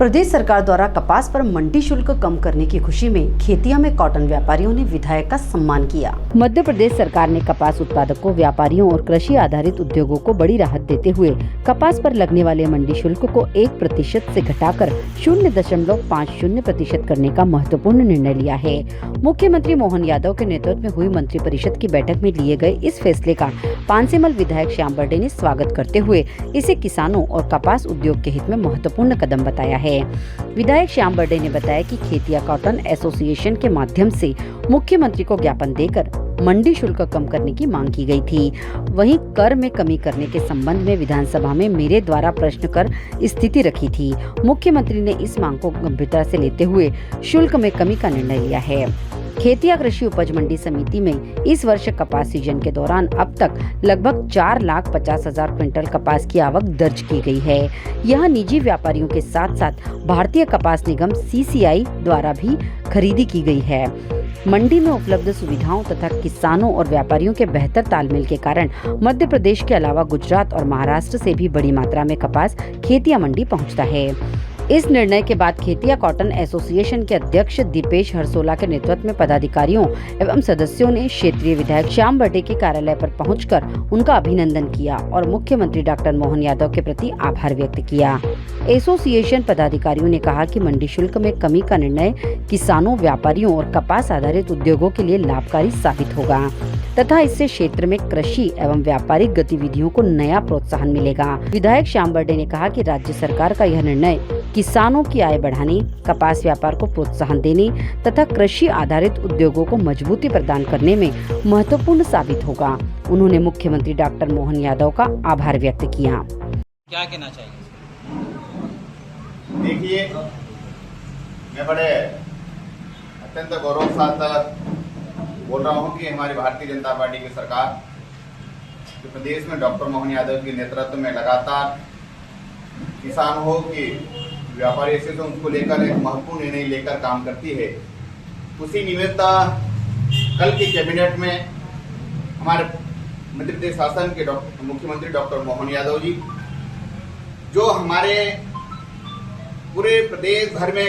प्रदेश सरकार द्वारा कपास पर मंडी शुल्क कम करने की खुशी में खेतिया में कॉटन व्यापारियों ने विधायक का सम्मान किया। मध्य प्रदेश सरकार ने कपास उत्पादकों, व्यापारियों और कृषि आधारित उद्योगों को बड़ी राहत देते हुए कपास पर लगने वाले मंडी शुल्क को 1% से घटाकर 0.50% करने का महत्वपूर्ण निर्णय लिया है। मुख्यमंत्री मोहन यादव के नेतृत्व में हुई मंत्रिपरिषद की बैठक में लिए गए इस फैसले का पानसेमल विधायक श्याम बर्डे ने स्वागत करते हुए इसे किसानों और कपास उद्योग के हित में महत्वपूर्ण कदम बताया है। विधायक श्याम बर्डे ने बताया कि खेतिया कॉटन एसोसिएशन के माध्यम से मुख्यमंत्री को ज्ञापन देकर मंडी शुल्क कम करने की मांग की गई थी। वहीं कर में कमी करने के संबंध में विधानसभा में मेरे द्वारा प्रश्न कर स्थिति रखी थी। मुख्यमंत्री ने इस मांग को गंभीरता से लेते हुए शुल्क में कमी का निर्णय लिया है। खेतिया कृषि उपज मंडी समिति में इस वर्ष कपास सीजन के दौरान अब तक लगभग 4,50,000 क्विंटल कपास की आवक दर्ज की गई है। यह निजी व्यापारियों के साथ साथ भारतीय कपास निगम (CCI) द्वारा भी खरीदी की गई है। मंडी में उपलब्ध सुविधाओं तथा किसानों और व्यापारियों के बेहतर तालमेल के कारण मध्य प्रदेश के अलावा गुजरात और महाराष्ट्र से भी बड़ी मात्रा में कपास खेतिया मंडी पहुंचता है। इस निर्णय के बाद खेतिया कॉटन एसोसिएशन के अध्यक्ष दीपेश हरसोला के नेतृत्व में पदाधिकारियों एवं सदस्यों ने क्षेत्रीय विधायक श्याम बर्डे के कार्यालय पर पहुंचकर उनका अभिनंदन किया और मुख्यमंत्री डॉक्टर मोहन यादव के प्रति आभार व्यक्त किया। एसोसिएशन पदाधिकारियों ने कहा कि मंडी शुल्क में कमी का निर्णय किसानों, व्यापारियों और कपास आधारित उद्योगों के लिए लाभकारी साबित होगा तथा इससे क्षेत्र में कृषि एवं व्यापारिक गतिविधियों को नया प्रोत्साहन मिलेगा। विधायक श्याम बर्डे ने कहा कि राज्य सरकार का यह निर्णय किसानों की आय बढ़ाने, कपास व्यापार को प्रोत्साहन देने तथा कृषि आधारित उद्योगों को मजबूती प्रदान करने में महत्वपूर्ण साबित होगा। उन्होंने मुख्यमंत्री डॉक्टर मोहन यादव का आभार व्यक्त किया। क्या कहना चाहिए? देखिए, मैं बड़े अत्यंत गौरव के साथ बोल रहा हूँ कि हमारी भारतीय जनता पार्टी की सरकार जो प्रदेश में डॉक्टर मोहन यादव के नेतृत्व में लगातार किसान हो कि व्यापारी से तो उनको लेकर एक महत्वपूर्ण निर्णय लेकर काम करती है। उसी निमित्त कल की कैबिनेट में हमारे मध्य प्रदेश शासन के मुख्यमंत्री डॉक्टर मोहन यादव जी जो हमारे पूरे प्रदेश भर में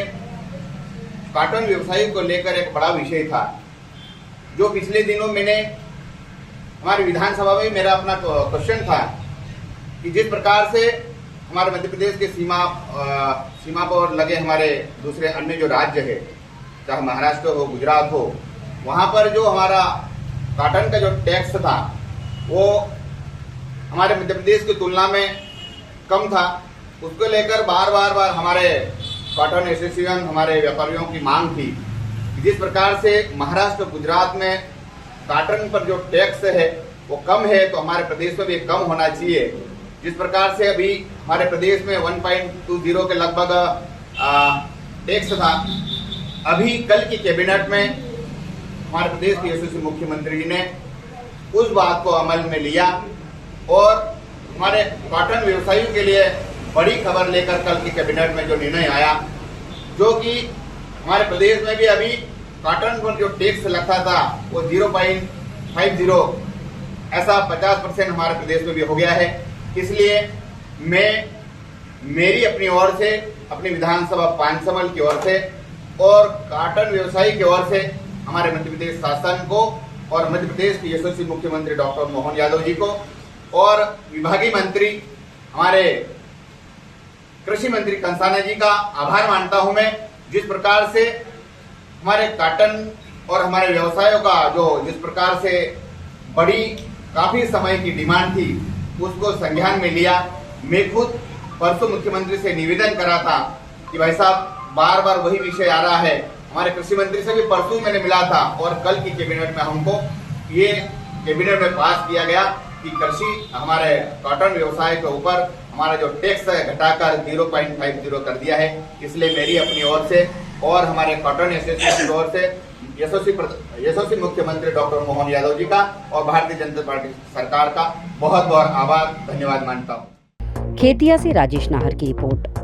कॉटन व्यवसाय को लेकर एक बड़ा विषय था, जो पिछले दिनों मैंने हमारी विधानसभा में मेरा अपना क्वेश्चन था कि जिस प्रकार से हमारे मध्य प्रदेश के सीमा पर लगे हमारे दूसरे अन्य जो राज्य है, चाहे महाराष्ट्र हो, गुजरात हो, वहाँ पर जो हमारा कॉटन का जो टैक्स था वो हमारे मध्य प्रदेश की तुलना में कम था। उसको लेकर बार बार हमारे कॉटन एसोसिएशन, हमारे व्यापारियों की मांग थी। जिस प्रकार से महाराष्ट्र, गुजरात में कॉटन पर जो टैक्स है वो कम है, तो हमारे प्रदेश में भी कम होना चाहिए। जिस प्रकार से अभी हमारे प्रदेश में 1.20 के लगभग टैक्स था, अभी कल की कैबिनेट में हमारे प्रदेश के यशस्वी मुख्यमंत्री जी ने उस बात को अमल में लिया और हमारे कॉटन व्यवसायियों के लिए बड़ी खबर लेकर कल की कैबिनेट में जो निर्णय आया, जो कि हमारे प्रदेश में भी अभी कॉटन पर जो टैक्स लगता था वो 0.50 ऐसा 50% हमारे प्रदेश में भी हो गया है। इसलिए मेरी अपनी ओर से, अपनी विधानसभा पानसेमल की ओर से और कॉटन व्यवसायी की ओर से हमारे मध्य प्रदेश शासन को और मध्य प्रदेश के यशस्वी मुख्यमंत्री डॉक्टर मोहन यादव जी को और विभागीय मंत्री हमारे कृषि मंत्री कंसाना जी का आभार मानता हूं मैं। जिस प्रकार से हमारे कॉटन और हमारे व्यवसायों का जो जिस प्रकार से बड़ी काफी समय की डिमांड थी उसको संज्ञान में लिया। मैं खुद परसों मुख्यमंत्री से निवेदन करा था कि भाई साहब बार बार वही विषय आ रहा है। हमारे कृषि मंत्री से भी परसों मैंने मिला था और कल की कैबिनेट में हमको ये कैबिनेट में पास किया गया कि कृषि हमारे कॉटन व्यवसाय के ऊपर हमारा जो टैक्स है घटाकर 0.50 कर दिया है। इसलिए मेरी अपनी ओर से और हमारे कॉटन एसोसिएशन की ओर से यशस्वी मुख्यमंत्री डॉक्टर मोहन यादव जी का और भारतीय जनता पार्टी सरकार का बहुत बहुत आभार, धन्यवाद मानता हूँ। खेतिया से राजेश नाहर की रिपोर्ट।